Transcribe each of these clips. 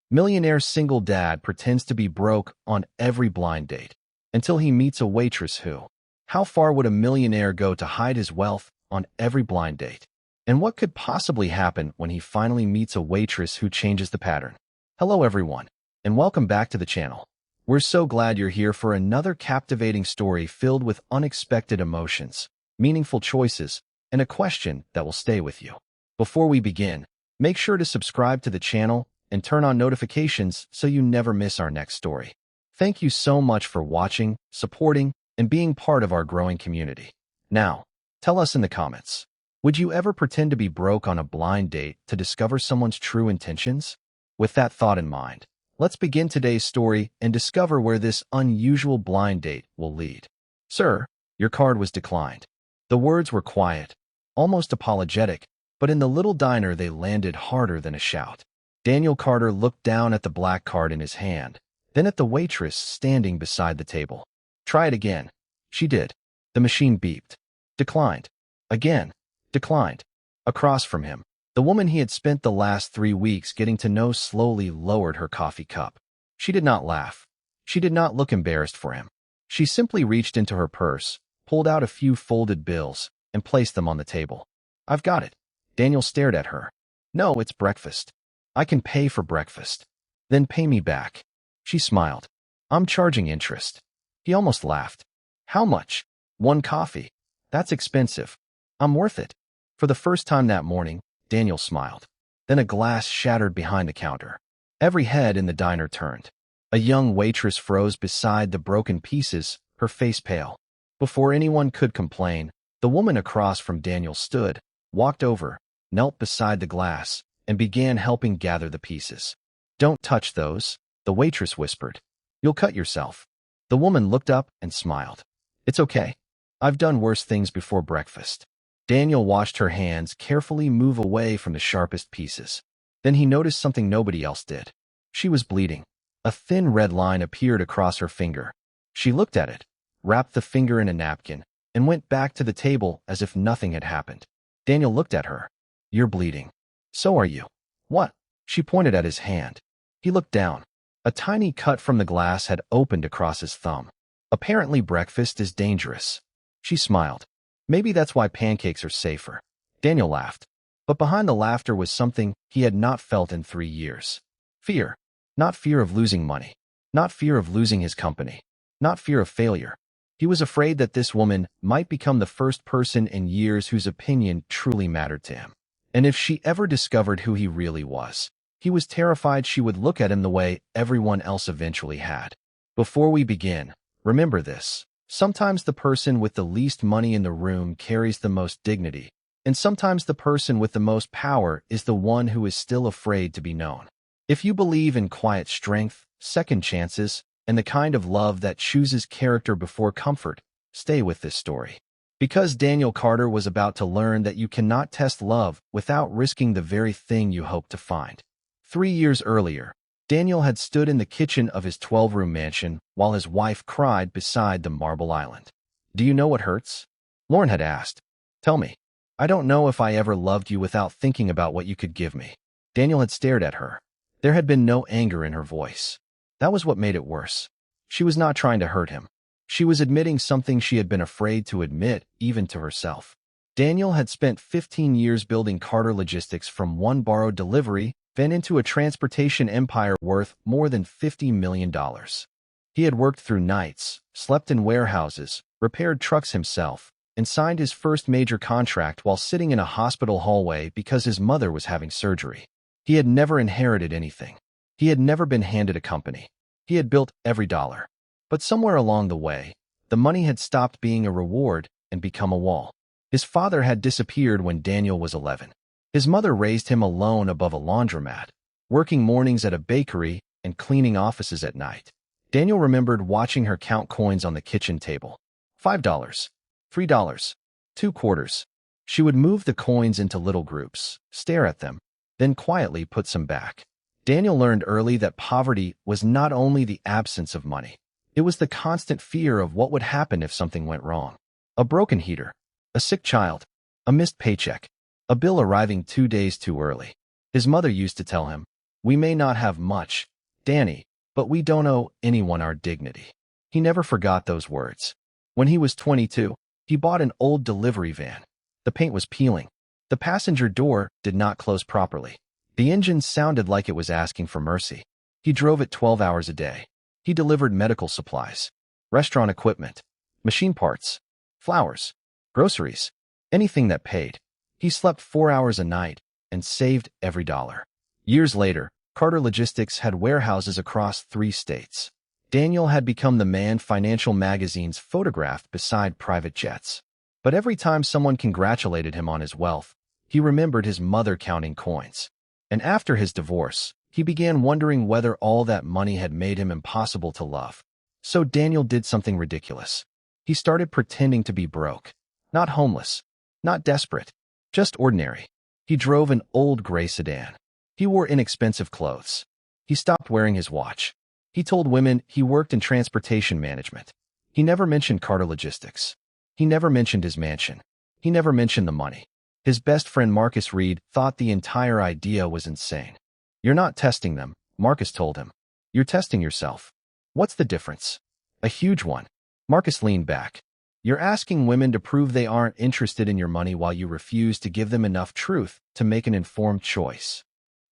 Millionaire single dad pretends to be broke on every blind date until he meets a waitress who. How far would a millionaire go to hide his wealth on every blind date? And what could possibly happen when he finally meets a waitress who changes the pattern? Hello everyone, and welcome back to the channel. We're so glad you're here for another captivating story filled with unexpected emotions, meaningful choices, and a question that will stay with you. Before we begin, make sure to subscribe to the channel and turn on notifications so you never miss our next story. Thank you so much for watching, supporting, and being part of our growing community. Now, tell us in the comments, would you ever pretend to be broke on a blind date to discover someone's true intentions? With that thought in mind, let's begin today's story and discover where this unusual blind date will lead. Sir, your card was declined. The words were quiet, almost apologetic, but in the little diner they landed harder than a shout. Daniel Carter looked down at the black card in his hand, then at the waitress standing beside the table. Try it again. She did. The machine beeped. Declined. Again. Declined. Across from him, the woman he had spent the last 3 weeks getting to know slowly lowered her coffee cup. She did not laugh. She did not look embarrassed for him. She simply reached into her purse, pulled out a few folded bills, and placed them on the table. I've got it. Daniel stared at her. No, it's breakfast. I can pay for breakfast. Then pay me back. She smiled. I'm charging interest. He almost laughed. How much? 1 coffee. That's expensive. I'm worth it. For the first time that morning, Daniel smiled. Then a glass shattered behind the counter. Every head in the diner turned. A young waitress froze beside the broken pieces, her face pale. Before anyone could complain, the woman across from Daniel stood, walked over, knelt beside the glass, and began helping gather the pieces. Don't touch those, the waitress whispered. You'll cut yourself. The woman looked up and smiled. It's okay. I've done worse things before breakfast. Daniel watched her hands carefully move away from the sharpest pieces. Then he noticed something nobody else did. She was bleeding. A thin red line appeared across her finger. She looked at it, wrapped the finger in a napkin, and went back to the table as if nothing had happened. Daniel looked at her. You're bleeding. So are you. What? She pointed at his hand. He looked down. A tiny cut from the glass had opened across his thumb. Apparently breakfast is dangerous. She smiled. Maybe that's why pancakes are safer. Daniel laughed. But behind the laughter was something he had not felt in 3 years. Fear. Not fear of losing money. Not fear of losing his company. Not fear of failure. He was afraid that this woman might become the first person in years whose opinion truly mattered to him. And if she ever discovered who he really was, he was terrified she would look at him the way everyone else eventually had. Before we begin, remember this. Sometimes the person with the least money in the room carries the most dignity, and sometimes the person with the most power is the one who is still afraid to be known. If you believe in quiet strength, second chances, and the kind of love that chooses character before comfort, stay with this story. Because Daniel Carter was about to learn that you cannot test love without risking the very thing you hope to find. 3 years earlier, Daniel had stood in the kitchen of his 12-room mansion while his wife cried beside the marble island. Do you know what hurts? Lauren had asked. Tell me. I don't know if I ever loved you without thinking about what you could give me. Daniel had stared at her. There had been no anger in her voice. That was what made it worse. She was not trying to hurt him. She was admitting something she had been afraid to admit, even to herself. Daniel had spent 15 years building Carter Logistics from one borrowed delivery, then into a transportation empire worth more than $50 million. He had worked through nights, slept in warehouses, repaired trucks himself, and signed his first major contract while sitting in a hospital hallway because his mother was having surgery. He had never inherited anything. He had never been handed a company. He had built every dollar. But somewhere along the way, the money had stopped being a reward and become a wall. His father had disappeared when Daniel was 11. His mother raised him alone above a laundromat, working mornings at a bakery and cleaning offices at night. Daniel remembered watching her count coins on the kitchen table. $5, $3, 2 quarters. She would move the coins into little groups, stare at them, then quietly put some back. Daniel learned early that poverty was not only the absence of money. It was the constant fear of what would happen if something went wrong. A broken heater, a sick child, a missed paycheck, a bill arriving 2 days too early. His mother used to tell him, We may not have much, Danny, but we don't owe anyone our dignity. He never forgot those words. When he was 22, he bought an old delivery van. The paint was peeling. The passenger door did not close properly. The engine sounded like it was asking for mercy. He drove it 12 hours a day. He delivered medical supplies, restaurant equipment, machine parts, flowers, groceries, anything that paid. He slept 4 hours a night and saved every dollar. Years later, Carter Logistics had warehouses across 3 states. Daniel had become the man financial magazines photographed beside private jets. But every time someone congratulated him on his wealth, he remembered his mother counting coins. And after his divorce, he began wondering whether all that money had made him impossible to love. So Daniel did something ridiculous. He started pretending to be broke. Not homeless, not desperate, just ordinary. He drove an old gray sedan. He wore inexpensive clothes. He stopped wearing his watch. He told women he worked in transportation management. He never mentioned Carter Logistics. He never mentioned his mansion. He never mentioned the money. His best friend Marcus Reed thought the entire idea was insane. "You're not testing them," Marcus told him. "You're testing yourself." "What's the difference?" "A huge one." Marcus leaned back. "You're asking women to prove they aren't interested in your money while you refuse to give them enough truth to make an informed choice."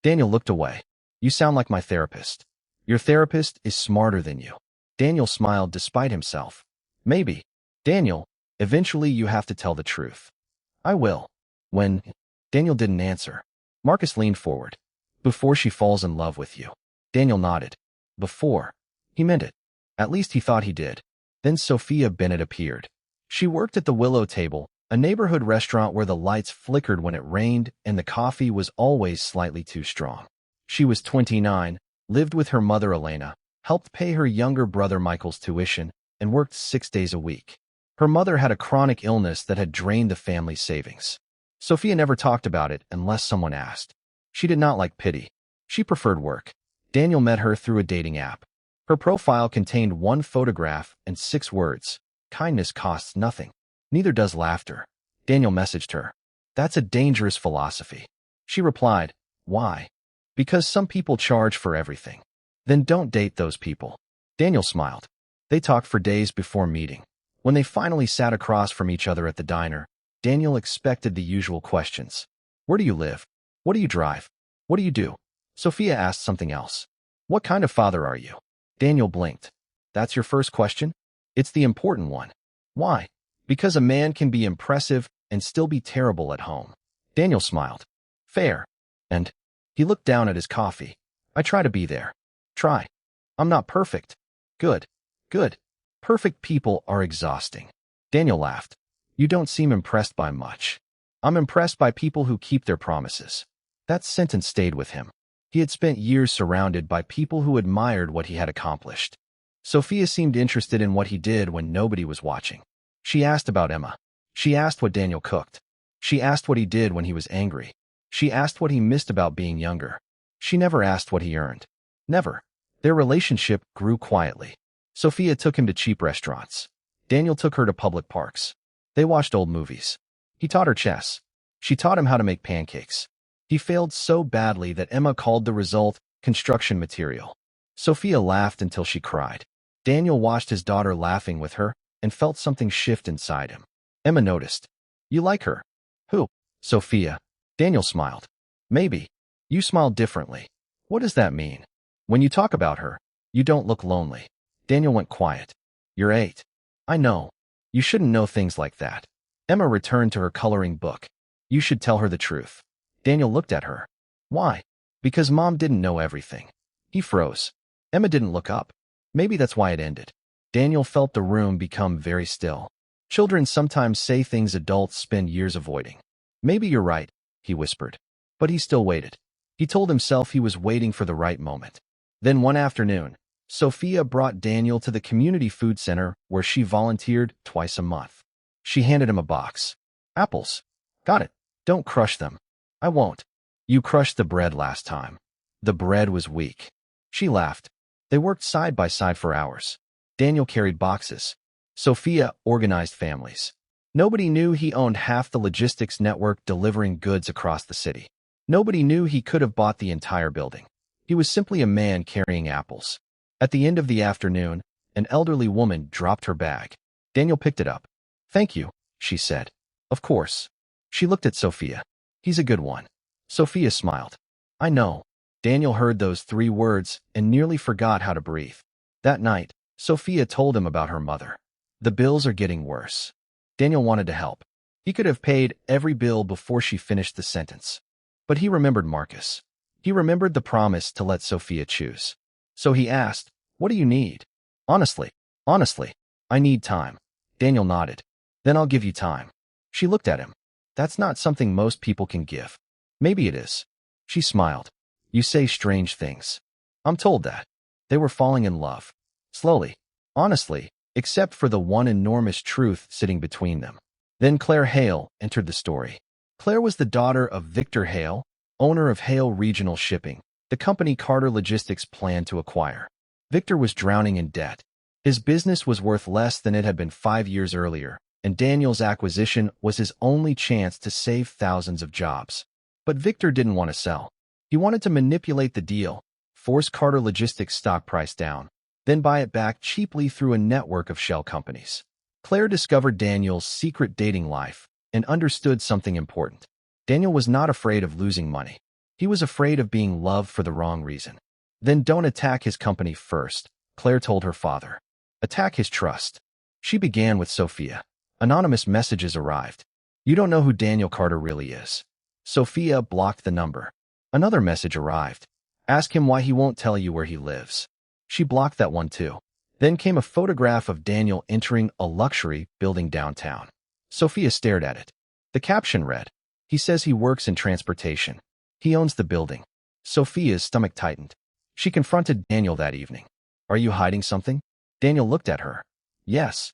Daniel looked away. "You sound like my therapist. Your therapist is smarter than you." Daniel smiled despite himself. "Maybe. Daniel, eventually you have to tell the truth." "I will." "When?" Daniel didn't answer. Marcus leaned forward. "Before she falls in love with you." Daniel nodded. "Before." He meant it. At least he thought he did. Then Sophia Bennett appeared. She worked at the Willow Table, a neighborhood restaurant where the lights flickered when it rained and the coffee was always slightly too strong. She was 29, lived with her mother Elena, helped pay her younger brother Michael's tuition, and worked 6 days a week. Her mother had a chronic illness that had drained the family's savings. Sophia never talked about it unless someone asked. She did not like pity. She preferred work. Daniel met her through a dating app. Her profile contained 1 photograph and 6 words. "Kindness costs nothing. Neither does laughter." Daniel messaged her. "That's a dangerous philosophy." She replied, "Why?" "Because some people charge for everything." "Then don't date those people." Daniel smiled. They talked for days before meeting. When they finally sat across from each other at the diner, Daniel expected the usual questions. "Where do you live? What do you drive? What do you do?" Sophia asked something else. "What kind of father are you?" Daniel blinked. "That's your first question?" "It's the important one." "Why?" "Because a man can be impressive and still be terrible at home." Daniel smiled. "Fair." "And?" He looked down at his coffee. "I try to be there." "Try." "I'm not perfect." "Good. Good. Perfect people are exhausting." Daniel laughed. "You don't seem impressed by much." "I'm impressed by people who keep their promises." That sentence stayed with him. He had spent years surrounded by people who admired what he had accomplished. Sophia seemed interested in what he did when nobody was watching. She asked about Emma. She asked what Daniel cooked. She asked what he did when he was angry. She asked what he missed about being younger. She never asked what he earned. Never. Their relationship grew quietly. Sophia took him to cheap restaurants. Daniel took her to public parks. They watched old movies. He taught her chess. She taught him how to make pancakes. He failed so badly that Emma called the result construction material. Sophia laughed until she cried. Daniel watched his daughter laughing with her and felt something shift inside him. Emma noticed. "You like her?" "Who?" "Sophia." Daniel smiled. "Maybe. You smile differently." "What does that mean?" "When you talk about her, you don't look lonely." Daniel went quiet. "You're 8. I know. You shouldn't know things like that." Emma returned to her coloring book. "You should tell her the truth." Daniel looked at her. "Why?" "Because Mom didn't know everything." He froze. Emma didn't look up. Maybe that's why it ended. Daniel felt the room become very still. Children sometimes say things adults spend years avoiding. "Maybe you're right," he whispered. But he still waited. He told himself he was waiting for the right moment. Then one afternoon, Sophia brought Daniel to the community food center where she volunteered twice a month. She handed him a box. "Apples." "Got it. Don't crush them." "I won't." "You crushed the bread last time." "The bread was weak." She laughed. They worked side by side for hours. Daniel carried boxes. Sophia organized families. Nobody knew he owned half the logistics network delivering goods across the city. Nobody knew he could have bought the entire building. He was simply a man carrying apples. At the end of the afternoon, an elderly woman dropped her bag. Daniel picked it up. "Thank you," she said. "Of course." She looked at Sophia. "He's a good one." Sophia smiled. "I know." Daniel heard those 3 words and nearly forgot how to breathe. That night, Sophia told him about her mother. "The bills are getting worse." Daniel wanted to help. He could have paid every bill before she finished the sentence. But he remembered Marcus. He remembered the promise to let Sophia choose. So he asked, "What do you need?" Honestly, I need time." Daniel nodded. "Then I'll give you time." She looked at him. "That's not something most people can give." "Maybe it is." She smiled. "You say strange things." "I'm told that." They were falling in love. Slowly. Honestly, except for the one enormous truth sitting between them. Then Claire Hale entered the story. Claire was the daughter of Victor Hale, owner of Hale Regional Shipping, the company Carter Logistics planned to acquire. Victor was drowning in debt. His business was worth less than it had been 5 years earlier, and Daniel's acquisition was his only chance to save thousands of jobs. But Victor didn't want to sell. He wanted to manipulate the deal, force Carter Logistics' stock price down, then buy it back cheaply through a network of shell companies. Claire discovered Daniel's secret dating life and understood something important. Daniel was not afraid of losing money. He was afraid of being loved for the wrong reason. "Then don't attack his company first," Claire told her father. "Attack his trust." She began with Sophia. Anonymous messages arrived. "You don't know who Daniel Carter really is." Sophia blocked the number. Another message arrived. "Ask him why he won't tell you where he lives." She blocked that one too. Then came a photograph of Daniel entering a luxury building downtown. Sophia stared at it. The caption read, "He says he works in transportation. He owns the building." Sophia's stomach tightened. She confronted Daniel that evening. "Are you hiding something?" Daniel looked at her. "Yes."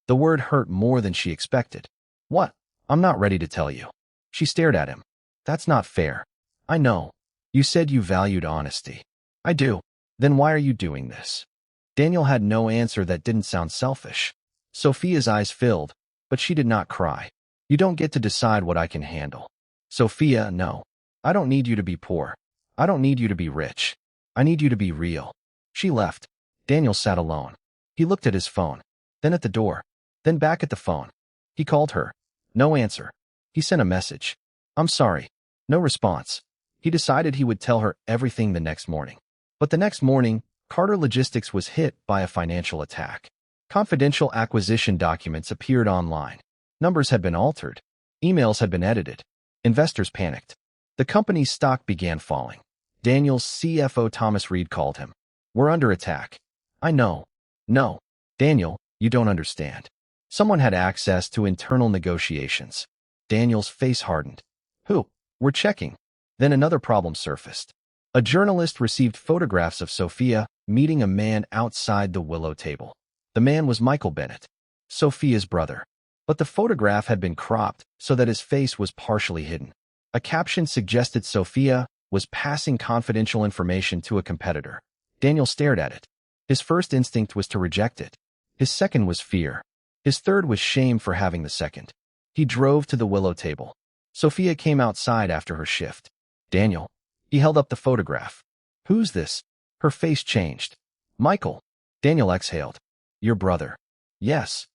The word hurt more than she expected. "What?" "I'm not ready to tell you." She stared at him. "That's not fair." "I know. You said you valued honesty." "I do." "Then why are you doing this?" Daniel had no answer that didn't sound selfish. Sophia's eyes filled, but she did not cry. "You don't get to decide what I can handle." "Sophia, no. I don't need you to be poor. I don't need you to be rich. I need you to be real." She left. Daniel sat alone. He looked at his phone, then at the door, then back at the phone. He called her. No answer. He sent a message. "I'm sorry." No response. He decided he would tell her everything the next morning. But the next morning, Carter Logistics was hit by a financial attack. Confidential acquisition documents appeared online. Numbers had been altered. Emails had been edited. Investors panicked. The company's stock began falling. Daniel's CFO Thomas Reed called him. "We're under attack." "I know." "No. Daniel, you don't understand." Someone had access to internal negotiations. Daniel's face hardened. "Who?" "We're checking." Then another problem surfaced. A journalist received photographs of Sophia meeting a man outside the Willow table. The man was Michael Bennett, Sophia's brother. But the photograph had been cropped so that his face was partially hidden. A caption suggested Sophia was passing confidential information to a competitor. Daniel stared at it. His first instinct was to reject it. His second was fear. His third was shame for having the second. He drove to the Willow table. Sophia came outside after her shift. "Daniel." He held up the photograph. "Who's this?" Her face changed. "Michael." Daniel exhaled. "Your brother." "Yes."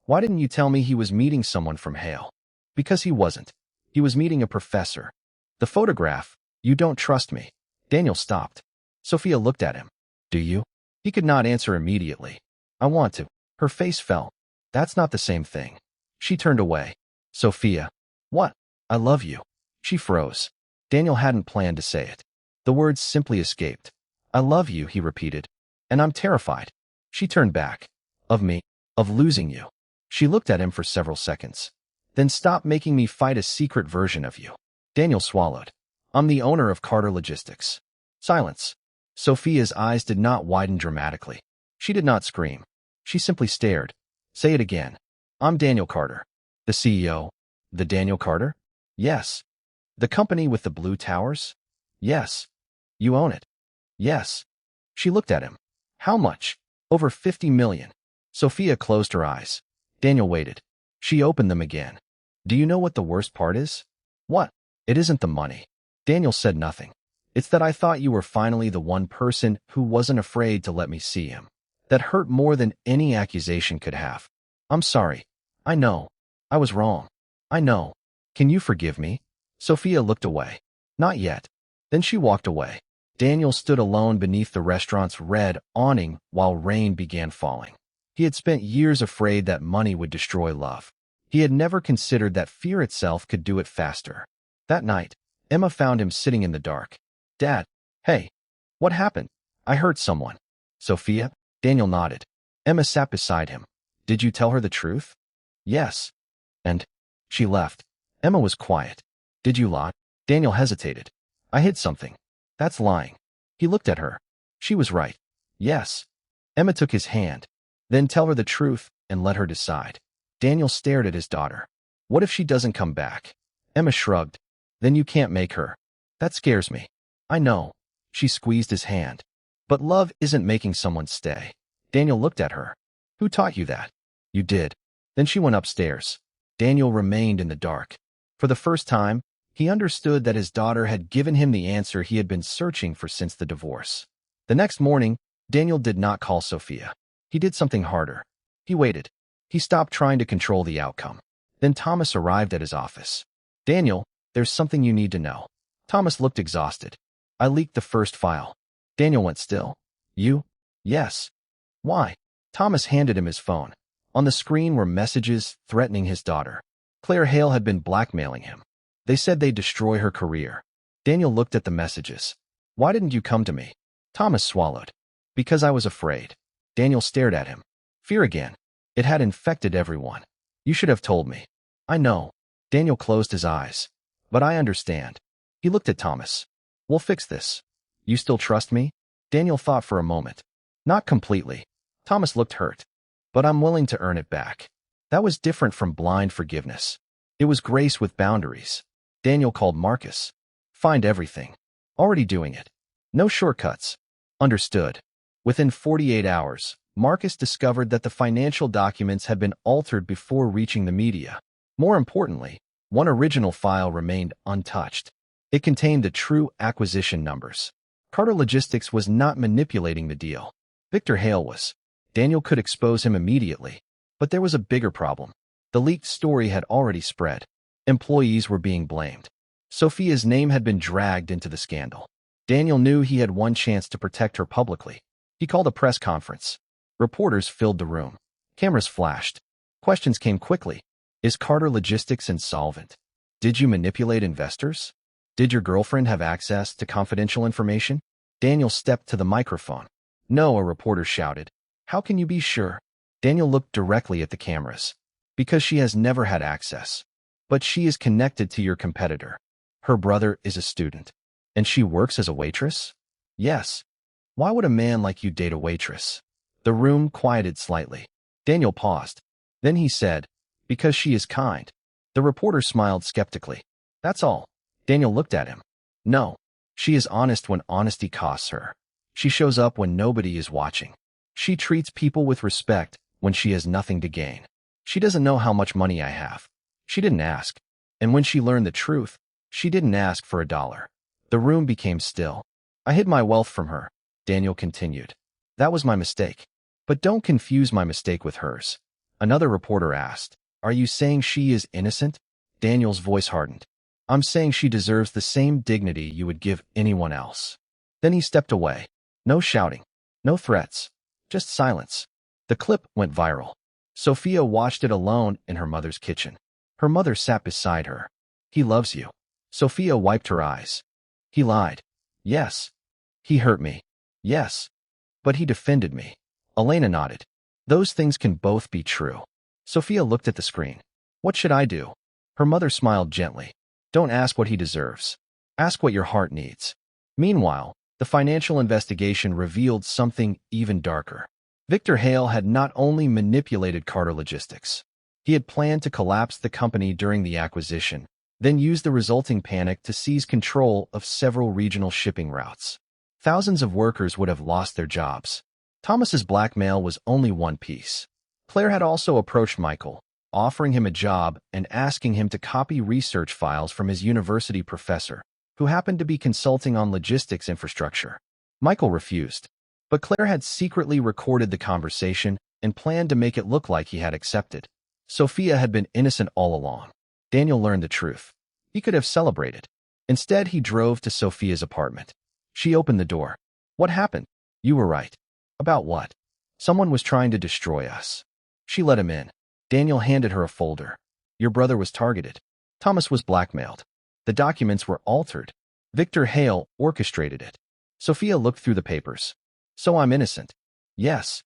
"Why didn't you tell me he was meeting someone from Hale?" "Because he wasn't. He was meeting a professor." "The photograph." "You don't trust me." Daniel stopped. Sophia looked at him. "Do you?" He could not answer immediately. "I want to." Her face fell. "That's not the same thing." She turned away. "Sophia." "What?" "I love you." She froze. Daniel hadn't planned to say it. The words simply escaped. "I love you," he repeated. "And I'm terrified." She turned back. "Of me? Of losing you?" She looked at him for several seconds. "Then stop making me fight a secret version of you." Daniel swallowed. "I'm the owner of Carter Logistics." Silence. Sophia's eyes did not widen dramatically. She did not scream. She simply stared. "Say it again." "I'm Daniel Carter." "The CEO?" "The Daniel Carter?" "Yes." "The company with the blue towers?" "Yes." "You own it?" "Yes." She looked at him. "How much?" "Over 50 million. Sophia closed her eyes. Daniel waited. She opened them again. "Do you know what the worst part is?" "What?" "It isn't the money." Daniel said nothing. It's that I thought you were finally the one person who wasn't afraid to let me see him. That hurt more than any accusation could have. I'm sorry. I know. I was wrong. I know. Can you forgive me? Sophia looked away. Not yet. Then she walked away. Daniel stood alone beneath the restaurant's red awning while rain began falling. He had spent years afraid that money would destroy love. He had never considered that fear itself could do it faster. That night, Emma found him sitting in the dark. Dad, hey, what happened? I heard someone. Sophia? Daniel nodded. Emma sat beside him. Did you tell her the truth? Yes. And? She left. Emma was quiet. Did you lie? Daniel hesitated. I hid something. That's lying. He looked at her. She was right. Yes. Emma took his hand. Then tell her the truth and let her decide. Daniel stared at his daughter. What if she doesn't come back? Emma shrugged. Then you can't make her. That scares me. I know. She squeezed his hand. But love isn't making someone stay. Daniel looked at her. Who taught you that? You did. Then she went upstairs. Daniel remained in the dark. For the first time, he understood that his daughter had given him the answer he had been searching for since the divorce. The next morning, Daniel did not call Sophia. He did something harder. He waited. He stopped trying to control the outcome. Then Thomas arrived at his office. Daniel, there's something you need to know. Thomas looked exhausted. I leaked the first file. Daniel went still. You? Yes. Why? Thomas handed him his phone. On the screen were messages threatening his daughter. Claire Hale had been blackmailing him. They said they'd destroy her career. Daniel looked at the messages. Why didn't you come to me? Thomas swallowed. Because I was afraid. Daniel stared at him. Fear again. It had infected everyone. You should have told me. I know. Daniel closed his eyes. But I understand. He looked at Thomas. We'll fix this. You still trust me? Daniel thought for a moment. Not completely. Thomas looked hurt. But I'm willing to earn it back. That was different from blind forgiveness. It was grace with boundaries. Daniel called Marcus. Find everything. Already doing it. No shortcuts. Understood. Within 48 hours, Marcus discovered that the financial documents had been altered before reaching the media. More importantly, one original file remained untouched. It contained the true acquisition numbers. Carter Logistics was not manipulating the deal. Victor Hale was. Daniel could expose him immediately. But there was a bigger problem. The leaked story had already spread. Employees were being blamed. Sophia's name had been dragged into the scandal. Daniel knew he had one chance to protect her publicly. He called a press conference. Reporters filled the room. Cameras flashed. Questions came quickly. Is Carter Logistics insolvent? Did you manipulate investors? Did your girlfriend have access to confidential information? Daniel stepped to the microphone. No, a reporter shouted. How can you be sure? Daniel looked directly at the cameras. Because she has never had access. But she is connected to your competitor. Her brother is a student. And she works as a waitress? Yes. Why would a man like you date a waitress? The room quieted slightly. Daniel paused. Then he said, because she is kind. The reporter smiled skeptically. That's all. Daniel looked at him. No. She is honest when honesty costs her. She shows up when nobody is watching. She treats people with respect when she has nothing to gain. She doesn't know how much money I have. She didn't ask. And when she learned the truth, she didn't ask for $1. The room became still. I hid my wealth from her, Daniel continued. That was my mistake. But don't confuse my mistake with hers. Another reporter asked, are you saying she is innocent? Daniel's voice hardened. I'm saying she deserves the same dignity you would give anyone else. Then he stepped away. No shouting. No threats. Just silence. The clip went viral. Sophia watched it alone in her mother's kitchen. Her mother sat beside her. He loves you. Sophia wiped her eyes. He lied. Yes. He hurt me. Yes. But he defended me. Elena nodded. Those things can both be true. Sophia looked at the screen. What should I do? Her mother smiled gently. Don't ask what he deserves. Ask what your heart needs. Meanwhile, the financial investigation revealed something even darker. Victor Hale had not only manipulated Carter Logistics. He had planned to collapse the company during the acquisition, then used the resulting panic to seize control of several regional shipping routes. Thousands of workers would have lost their jobs. Thomas's blackmail was only one piece. Claire had also approached Michael, offering him a job and asking him to copy research files from his university professor. who happened to be consulting on logistics infrastructure. Michael refused, but Claire had secretly recorded the conversation and planned to make it look like he had accepted. Sophia had been innocent all along. Daniel learned the truth. He could have celebrated. Instead, he drove to Sophia's apartment. She opened the door. What happened? You were right. About what? Someone was trying to destroy us. She let him in. Daniel handed her a folder. Your brother was targeted. Thomas was blackmailed. The documents were altered. Victor Hale orchestrated it. Sophia looked through the papers. So I'm innocent. Yes.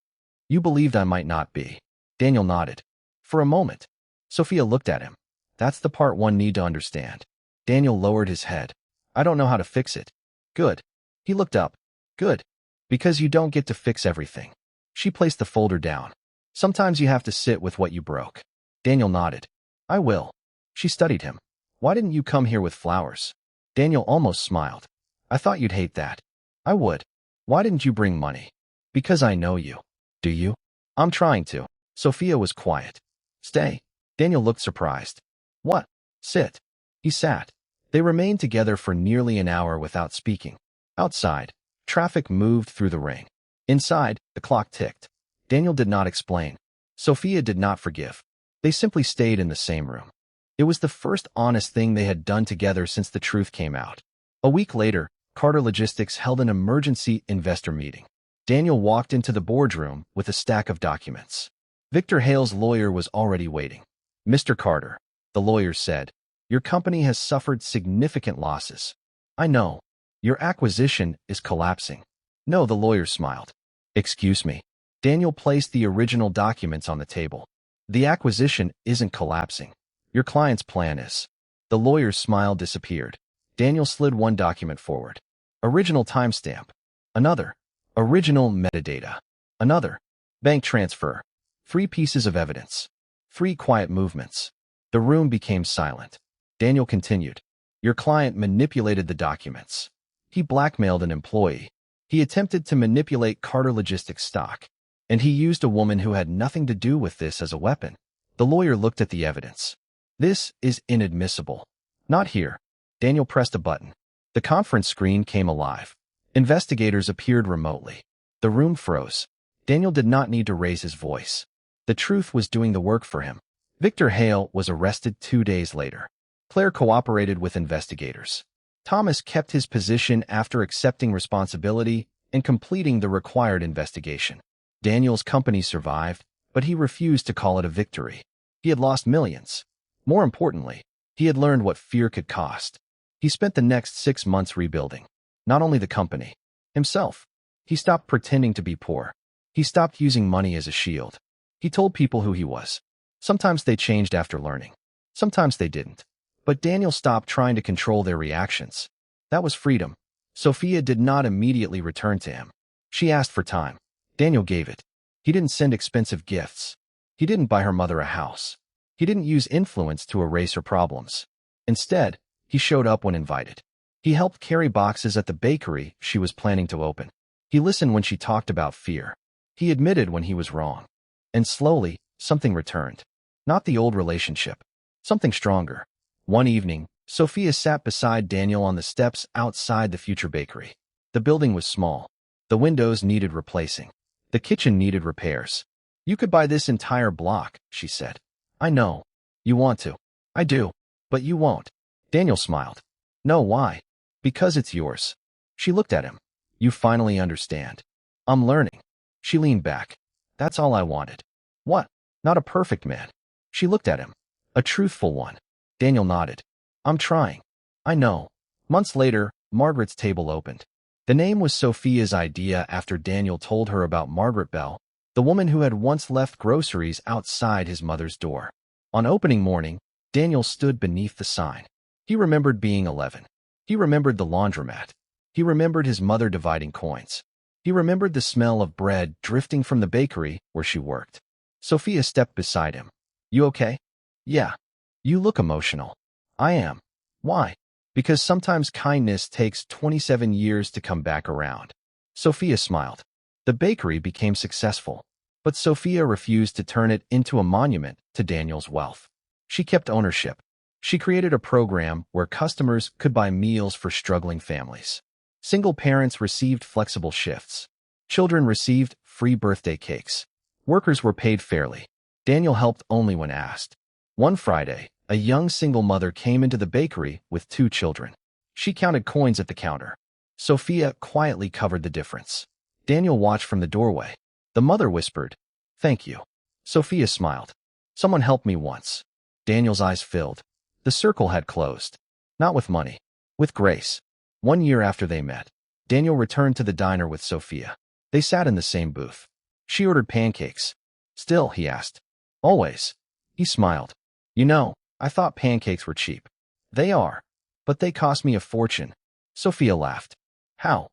You believed I might not be. Daniel nodded. For a moment. Sophia looked at him. That's the part one need to understand. Daniel lowered his head. I don't know how to fix it. Good. He looked up. Good. Because you don't get to fix everything. She placed the folder down. Sometimes you have to sit with what you broke. Daniel nodded. I will. She studied him. Why didn't you come here with flowers? Daniel almost smiled. I thought you'd hate that. I would. Why didn't you bring money? Because I know you. Do you? I'm trying to. Sophia was quiet. Stay. Daniel looked surprised. What? Sit. He sat. They remained together for nearly an hour without speaking. Outside, traffic moved through the ring. Inside, the clock ticked. Daniel did not explain. Sophia did not forgive. They simply stayed in the same room. It was the first honest thing they had done together since the truth came out. A week later, Carter Logistics held an emergency investor meeting. Daniel walked into the boardroom with a stack of documents. Victor Hale's lawyer was already waiting. Mr. Carter, the lawyer said, your company has suffered significant losses. I know. Your acquisition is collapsing. No, the lawyer smiled. Excuse me. Daniel placed the original documents on the table. The acquisition isn't collapsing. Your client's plan is. The lawyer's smile disappeared. Daniel slid one document forward. Original timestamp. Another. Original metadata. Another. Bank transfer. 3 pieces of evidence. 3 quiet movements. The room became silent. Daniel continued. Your client manipulated the documents. He blackmailed an employee. He attempted to manipulate Carter Logistics stock. And he used a woman who had nothing to do with this as a weapon. The lawyer looked at the evidence. This is inadmissible. Not here. Daniel pressed a button. The conference screen came alive. Investigators appeared remotely. The room froze. Daniel did not need to raise his voice. The truth was doing the work for him. Victor Hale was arrested 2 days later. Claire cooperated with investigators. Thomas kept his position after accepting responsibility and completing the required investigation. Daniel's company survived, but he refused to call it a victory. He had lost millions. More importantly, he had learned what fear could cost. He spent the next 6 months rebuilding. Not only the company, himself. He stopped pretending to be poor. He stopped using money as a shield. He told people who he was. Sometimes they changed after learning. Sometimes they didn't. But Daniel stopped trying to control their reactions. That was freedom. Sophia did not immediately return to him. She asked for time. Daniel gave it. He didn't send expensive gifts. He didn't buy her mother a house. He didn't use influence to erase her problems. Instead, he showed up when invited. He helped carry boxes at the bakery she was planning to open. He listened when she talked about fear. He admitted when he was wrong. And slowly, something returned. Not the old relationship. Something stronger. One evening, Sophia sat beside Daniel on the steps outside the future bakery. The building was small. The windows needed replacing. The kitchen needed repairs. You could buy this entire block, she said. I know. You want to. I do. But you won't. Daniel smiled. No, why? Because it's yours. She looked at him. You finally understand. I'm learning. She leaned back. That's all I wanted. What? Not a perfect man. She looked at him. A truthful one. Daniel nodded. I'm trying. I know. Months later, Margaret's table opened. The name was Sophia's idea after Daniel told her about Margaret Bell, the woman who had once left groceries outside his mother's door. On opening morning, Daniel stood beneath the sign. He remembered being 11. He remembered the laundromat. He remembered his mother dividing coins. He remembered the smell of bread drifting from the bakery where she worked. Sophia stepped beside him. You okay? Yeah. You look emotional. I am. Why? Because sometimes kindness takes 27 years to come back around. Sophia smiled. The bakery became successful, but Sophia refused to turn it into a monument to Daniel's wealth. She kept ownership. She created a program where customers could buy meals for struggling families. Single parents received flexible shifts. Children received free birthday cakes. Workers were paid fairly. Daniel helped only when asked. One Friday, a young single mother came into the bakery with 2 children. She counted coins at the counter. Sophia quietly covered the difference. Daniel watched from the doorway. The mother whispered, "Thank you." Sophia smiled. "Someone helped me once." Daniel's eyes filled. The circle had closed. Not with money, with grace. 1 year after they met, Daniel returned to the diner with Sophia. They sat in the same booth. She ordered pancakes. "Still?" he asked. "Always." He smiled. "You know, I thought pancakes were cheap." "They are. But they cost me a fortune." Sophia laughed. "How?"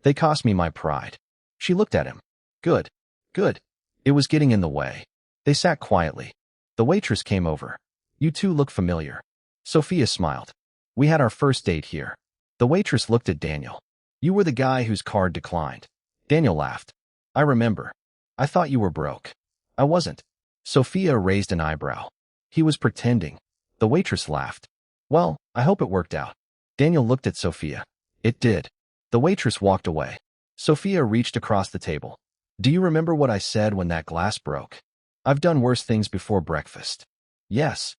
"They cost me my pride." She looked at him. "Good. Good." It was getting in the way. They sat quietly. The waitress came over. "You two look familiar." Sophia smiled. "We had our first date here." The waitress looked at Daniel. "You were the guy whose card declined." Daniel laughed. "I remember. I thought you were broke." "I wasn't." Sophia raised an eyebrow. "He was pretending." The waitress laughed. "Well, I hope it worked out." Daniel looked at Sophia. "It did." The waitress walked away. Sophia reached across the table. "Do you remember what I said when that glass broke? I've done worse things before breakfast." "Yes."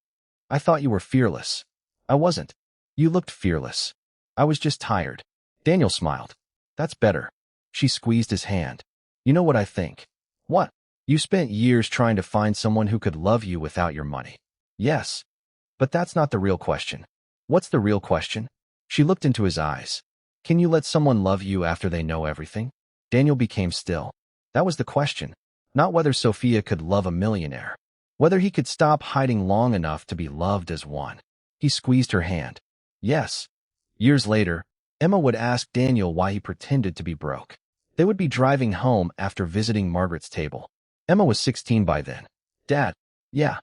"I thought you were fearless." "I wasn't." "You looked fearless." "I was just tired." Daniel smiled. "That's better." She squeezed his hand. "You know what I think?" "What?" "You spent years trying to find someone who could love you without your money." "Yes. But that's not the real question." "What's the real question?" She looked into his eyes. "Can you let someone love you after they know everything?" Daniel became still. That was the question. Not whether Sophia could love a millionaire. Whether he could stop hiding long enough to be loved as one. He squeezed her hand. "Yes." Years later, Emma would ask Daniel why he pretended to be broke. They would be driving home after visiting Margaret's table. Emma was 16 by then. "Dad." "Yeah.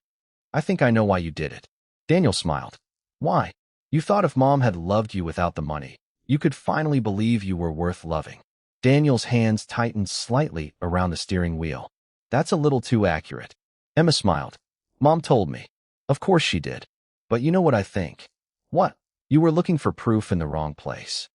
I think I know why you did it." Daniel smiled. "Why?" "You thought if Mom had loved you without the money, you could finally believe you were worth loving." Daniel's hands tightened slightly around the steering wheel. "That's a little too accurate." Emma smiled. "Mom told me." "Of course she did. But you know what I think?" "What?" "You were looking for proof in the wrong place."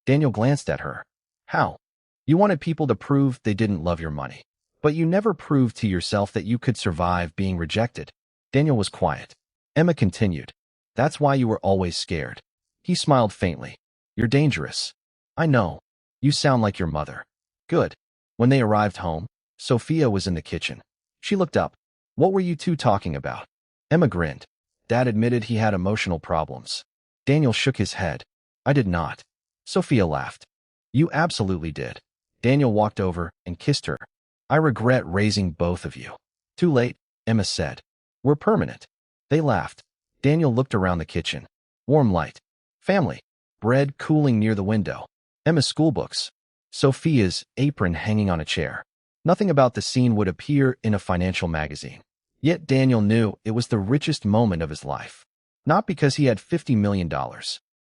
Daniel glanced at her. "How?" "You wanted people to prove they didn't love your money. But you never proved to yourself that you could survive being rejected." Daniel was quiet. Emma continued. "That's why you were always scared." He smiled faintly. "You're dangerous." "I know. You sound like your mother." "Good." When they arrived home, Sophia was in the kitchen. She looked up. "What were you two talking about?" Emma grinned. "Dad admitted he had emotional problems." Daniel shook his head. "I did not." Sophia laughed. "You absolutely did." Daniel walked over and kissed her. "I regret raising both of you." "Too late," Emma said. "We're permanent." They laughed. Daniel looked around the kitchen. Warm light. Family. Bread cooling near the window. Emma's schoolbooks. Sophia's apron hanging on a chair. Nothing about the scene would appear in a financial magazine. Yet Daniel knew it was the richest moment of his life. Not because he had $50 million.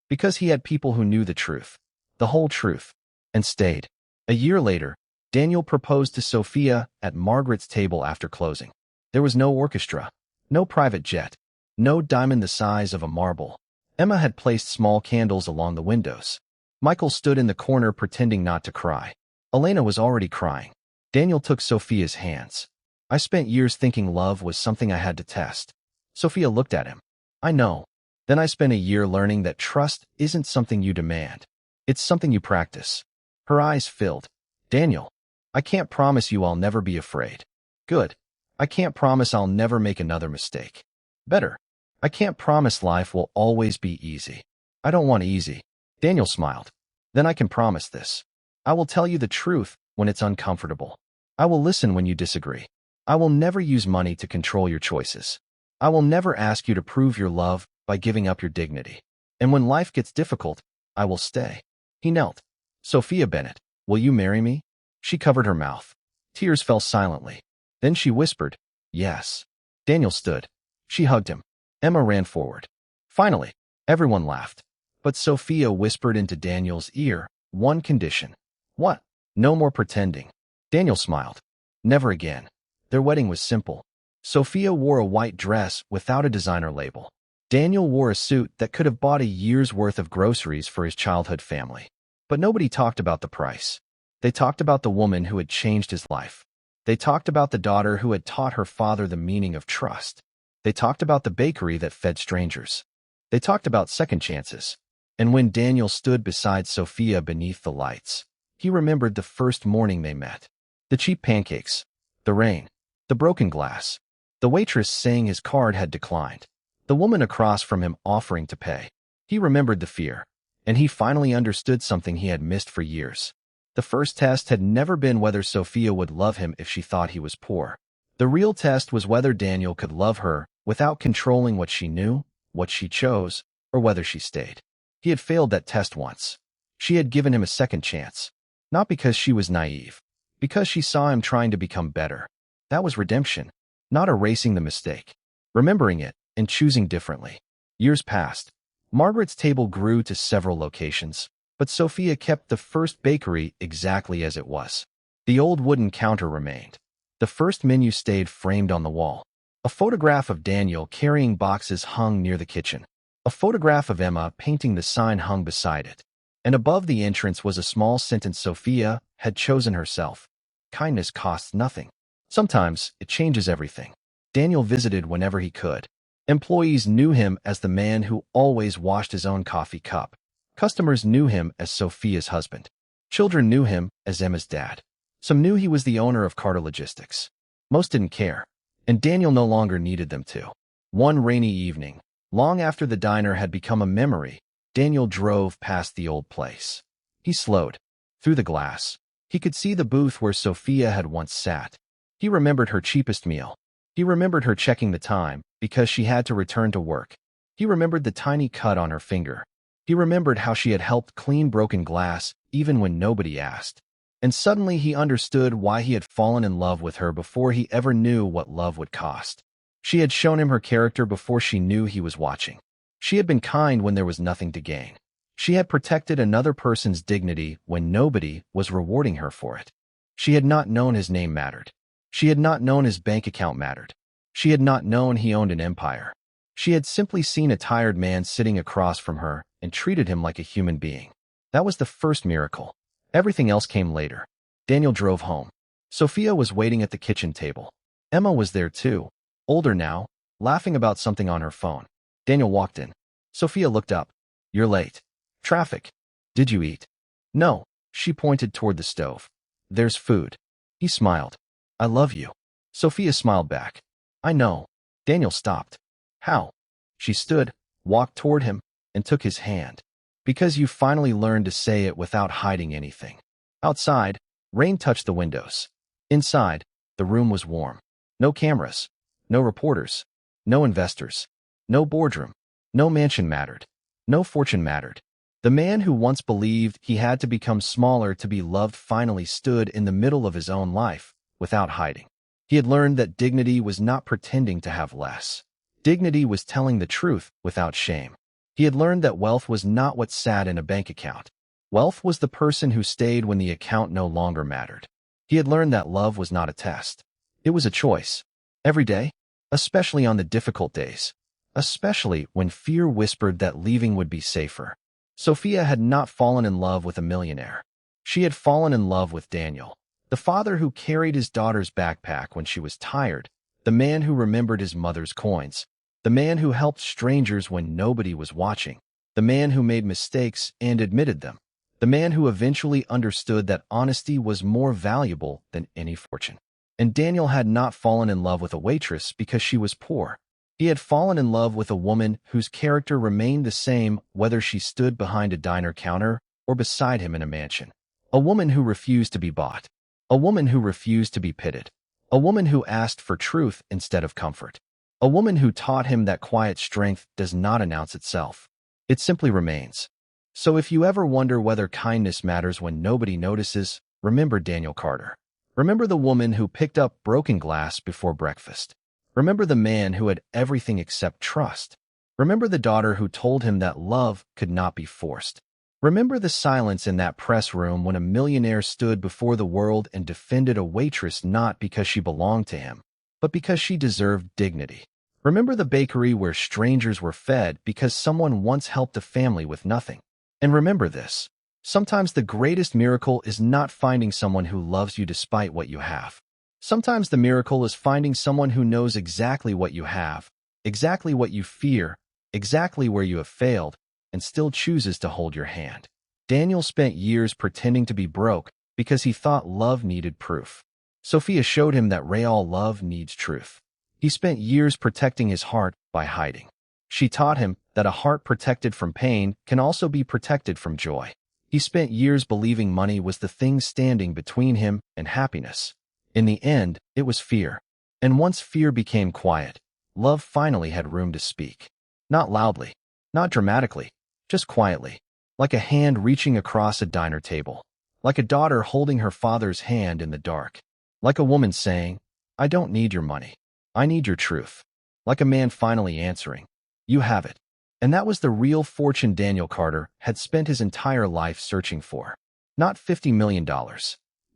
Because he had people who knew the truth. The whole truth. And stayed. A year later, Daniel proposed to Sophia at Margaret's table after closing. There was no orchestra. No private jet. No diamond the size of a marble. Emma had placed small candles along the windows. Michael stood in the corner pretending not to cry. Elena was already crying. Daniel took Sophia's hands. "I spent years thinking love was something I had to test." Sophia looked at him. "I know. Then I spent a year learning that trust isn't something you demand. It's something you practice." Her eyes filled. "Daniel, I can't promise you I'll never be afraid." "Good. I can't promise I'll never make another mistake." "Better. I can't promise life will always be easy." "I don't want easy." Daniel smiled. "Then I can promise this. I will tell you the truth when it's uncomfortable. I will listen when you disagree. I will never use money to control your choices. I will never ask you to prove your love by giving up your dignity. And when life gets difficult, I will stay." He knelt. "Sophia Bennett, will you marry me?" She covered her mouth. Tears fell silently. Then she whispered, "Yes." Daniel stood. She hugged him. Emma ran forward. Finally, everyone laughed. But Sophia whispered into Daniel's ear, "One condition." "What?" "No more pretending." Daniel smiled. "Never again." Their wedding was simple. Sophia wore a white dress without a designer label. Daniel wore a suit that could have bought a year's worth of groceries for his childhood family. But nobody talked about the price. They talked about the woman who had changed his life. They talked about the daughter who had taught her father the meaning of trust. They talked about the bakery that fed strangers. They talked about second chances. And when Daniel stood beside Sophia beneath the lights, he remembered the first morning they met. The cheap pancakes, the rain, the broken glass, the waitress saying his card had declined, the woman across from him offering to pay. He remembered the fear, and he finally understood something he had missed for years. The first test had never been whether Sophia would love him if she thought he was poor. The real test was whether Daniel could love her without controlling what she knew, what she chose, or whether she stayed. He had failed that test once. She had given him a second chance. Not because she was naive, because she saw him trying to become better. That was redemption, not erasing the mistake, remembering it and choosing differently. Years passed. Margaret's table grew to several locations, but Sophia kept the first bakery exactly as it was. The old wooden counter remained. The first menu stayed framed on the wall. A photograph of Daniel carrying boxes hung near the kitchen. A photograph of Emma painting the sign hung beside it. And above the entrance was a small sentence Sophia had chosen herself. Kindness costs nothing. Sometimes it changes everything. Daniel visited whenever he could. Employees knew him as the man who always washed his own coffee cup. Customers knew him as Sophia's husband. Children knew him as Emma's dad. Some knew he was the owner of Carter Logistics. Most didn't care, and Daniel no longer needed them to. One rainy evening, long after the diner had become a memory, Daniel drove past the old place. He slowed. Through the glass, he could see the booth where Sophia had once sat. He remembered her cheapest meal. He remembered her checking the time because she had to return to work. He remembered the tiny cut on her finger. He remembered how she had helped clean broken glass even when nobody asked. And suddenly he understood why he had fallen in love with her before he ever knew what love would cost. She had shown him her character before she knew he was watching. She had been kind when there was nothing to gain. She had protected another person's dignity when nobody was rewarding her for it. She had not known his name mattered. She had not known his bank account mattered. She had not known he owned an empire. She had simply seen a tired man sitting across from her and treated him like a human being. That was the first miracle. Everything else came later. Daniel drove home. Sophia was waiting at the kitchen table. Emma was there too, older now, laughing about something on her phone. Daniel walked in. Sophia looked up. "You're late. Traffic. Did you eat?" "No." She pointed toward the stove. "There's food." He smiled. "I love you." Sophia smiled back. "I know." Daniel stopped. "How?" She stood, walked toward him, and took his hand. "Because you finally learned to say it without hiding anything." Outside, rain touched the windows. Inside, the room was warm. No cameras, no reporters, no investors, no boardroom, no mansion mattered, no fortune mattered. The man who once believed he had to become smaller to be loved finally stood in the middle of his own life, without hiding. He had learned that dignity was not pretending to have less. Dignity was telling the truth without shame. He had learned that wealth was not what sat in a bank account. Wealth was the person who stayed when the account no longer mattered. He had learned that love was not a test. It was a choice. Every day, especially on the difficult days, especially when fear whispered that leaving would be safer. Sophia had not fallen in love with a millionaire. She had fallen in love with Daniel, the father who carried his daughter's backpack when she was tired, the man who remembered his mother's coins, the man who helped strangers when nobody was watching, the man who made mistakes and admitted them, the man who eventually understood that honesty was more valuable than any fortune. And Daniel had not fallen in love with a waitress because she was poor. He had fallen in love with a woman whose character remained the same whether she stood behind a diner counter or beside him in a mansion. A woman who refused to be bought. A woman who refused to be pitted. A woman who asked for truth instead of comfort. A woman who taught him that quiet strength does not announce itself. It simply remains. So if you ever wonder whether kindness matters when nobody notices, remember Daniel Carter. Remember the woman who picked up broken glass before breakfast. Remember the man who had everything except trust. Remember the daughter who told him that love could not be forced. Remember the silence in that press room when a millionaire stood before the world and defended a waitress not because she belonged to him, but because she deserved dignity. Remember the bakery where strangers were fed because someone once helped a family with nothing. And remember this. Sometimes the greatest miracle is not finding someone who loves you despite what you have. Sometimes the miracle is finding someone who knows exactly what you have, exactly what you fear, exactly where you have failed, and still chooses to hold your hand. Daniel spent years pretending to be broke because he thought love needed proof. Sophia showed him that real love needs truth. He spent years protecting his heart by hiding. She taught him that a heart protected from pain can also be protected from joy. He spent years believing money was the thing standing between him and happiness. In the end, it was fear. And once fear became quiet, love finally had room to speak. Not loudly, not dramatically, just quietly, like a hand reaching across a diner table, like a daughter holding her father's hand in the dark, like a woman saying, "I don't need your money. I need your truth." Like a man finally answering, "You have it." And that was the real fortune Daniel Carter had spent his entire life searching for. Not $50 million,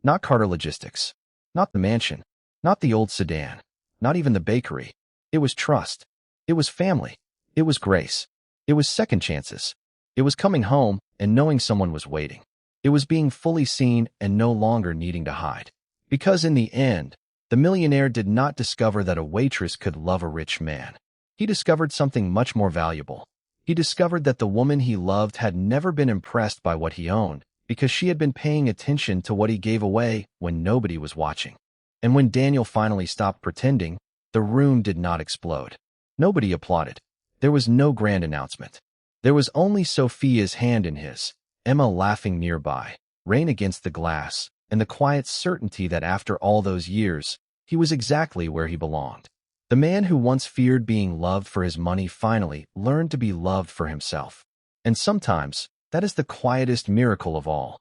not Carter Logistics, not the mansion, not the old sedan, not even the bakery. It was trust. It was family. It was grace. It was second chances. It was coming home and knowing someone was waiting. It was being fully seen and no longer needing to hide. Because in the end, the millionaire did not discover that a waitress could love a rich man. He discovered something much more valuable. He discovered that the woman he loved had never been impressed by what he owned because she had been paying attention to what he gave away when nobody was watching. And when Daniel finally stopped pretending, the room did not explode. Nobody applauded. There was no grand announcement. There was only Sophia's hand in his, Emma laughing nearby, rain against the glass, and the quiet certainty that after all those years, he was exactly where he belonged. The man who once feared being loved for his money finally learned to be loved for himself. And sometimes, that is the quietest miracle of all.